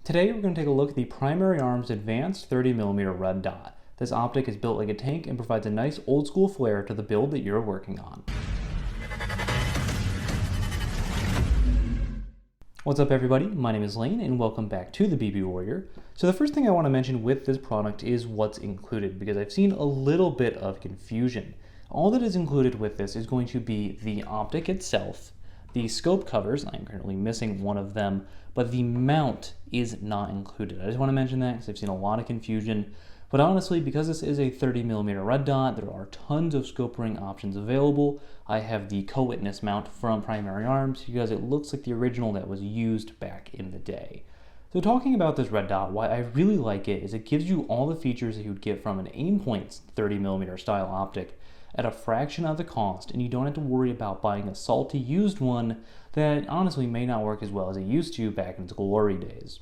Today we're going to take a look at the Primary Arms Advanced 30mm Red Dot. This optic is built like a tank and provides a nice old school flair to the build that you're working on. What's up everybody, my name is Lane and welcome back to the BB Warrior. So the first thing I want to mention with this product is what's included, because I've seen a little bit of confusion. All that is included with this is going to be the optic itself, the scope covers, I'm currently missing one of them, but the mount is not included. I just want to mention that because I've seen a lot of confusion. But honestly, because this is a 30mm red dot, there are tons of scope ring options available. I have the co-witness mount from Primary Arms because it looks like the original that was used back in the day. So talking about this red dot, why I really like it is it gives you all the features that you would get from an Aimpoint's 30mm style optic at a fraction of the cost, and you don't have to worry about buying a salty used one that honestly may not work as well as it used to back in its glory days.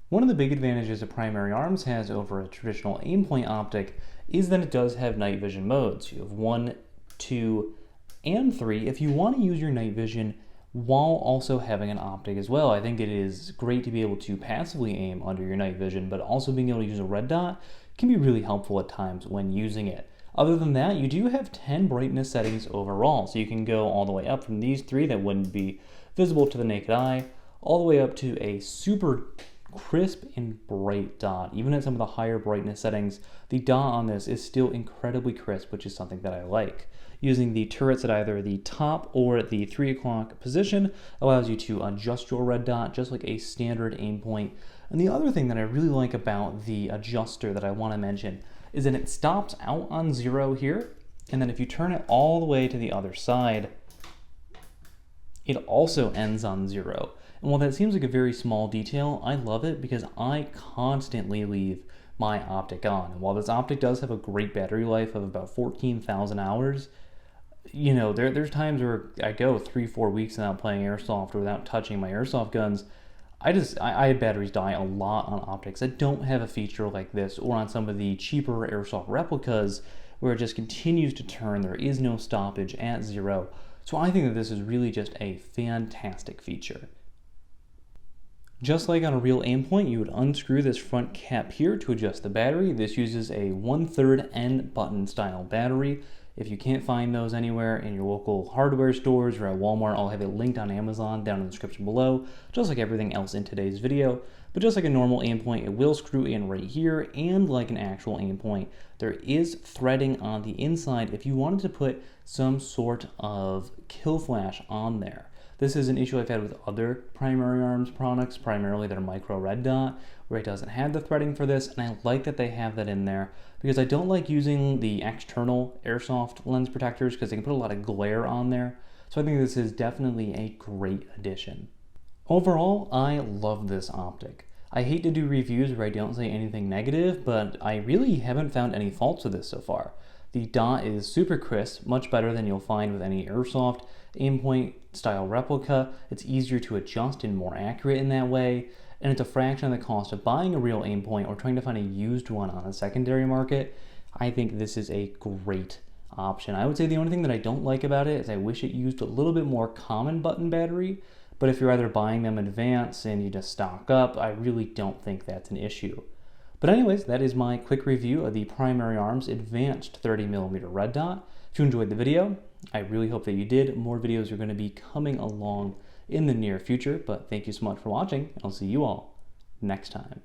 One of the big advantages that Primary Arms has over a traditional Aimpoint optic is that it does have night vision modes. You have 1, 2, and 3 if you want to use your night vision while also having an optic as well. I think it is great to be able to passively aim under your night vision, but also being able to use a red dot can be really helpful at times when using it. Other than that, you do have 10 brightness settings overall, so you can go all the way up from these 3 that wouldn't be visible to the naked eye, all the way up to a super crisp and bright dot. Even at some of the higher brightness settings, the dot on this is still incredibly crisp, which is something that I like. Using the turrets at either the top or the 3 o'clock position allows you to adjust your red dot just like a standard Aimpoint. And the other thing that I really like about the adjuster that I want to mention is that it stops out on 0 here, and then if you turn it all the way to the other side, it also ends on 0. And while that seems like a very small detail, I love it because I constantly leave my optic on. And while this optic does have a great battery life of about 14,000 hours, you know, there's times where I go 3-4 weeks without playing airsoft or without touching my airsoft guns. I have batteries die a lot on optics that don't have a feature like this, or on some of the cheaper airsoft replicas where it just continues to turn. There is no stoppage at 0. So I think that this is really just a fantastic feature. Just like on a real Aimpoint, you would unscrew this front cap here to adjust the battery. This uses a 1/3 N button style battery. If you can't find those anywhere in your local hardware stores or at Walmart, I'll have it linked on Amazon down in the description below, just like everything else in today's video. But just like a normal Aimpoint, it will screw in right here, and like an actual Aimpoint, there is threading on the inside if you wanted to put some sort of kill flash on there. This is an issue I've had with other Primary Arms products, primarily their micro red dot, where it doesn't have the threading for this, and I like that they have that in there because I don't like using the external airsoft lens protectors because they can put a lot of glare on there. So I think this is definitely a great addition. Overall, I love this optic. I hate to do reviews where I don't say anything negative, but I really haven't found any faults with this so far. The dot is super crisp, much better than you'll find with any airsoft Aimpoint style replica. It's easier to adjust and more accurate in that way, and it's a fraction of the cost of buying a real Aimpoint or trying to find a used one on a secondary market. I think this is a great option. I would say the only thing that I don't like about it is I wish it used a little bit more common button battery, but if you're either buying them in advance and you just stock up, I really don't think that's an issue. But anyways, that is my quick review of the Primary Arms Advanced 30mm Red Dot. If you enjoyed the video, I really hope that you did. More videos are going to be coming along in the near future, but thank you so much for watching, and I'll see you all next time.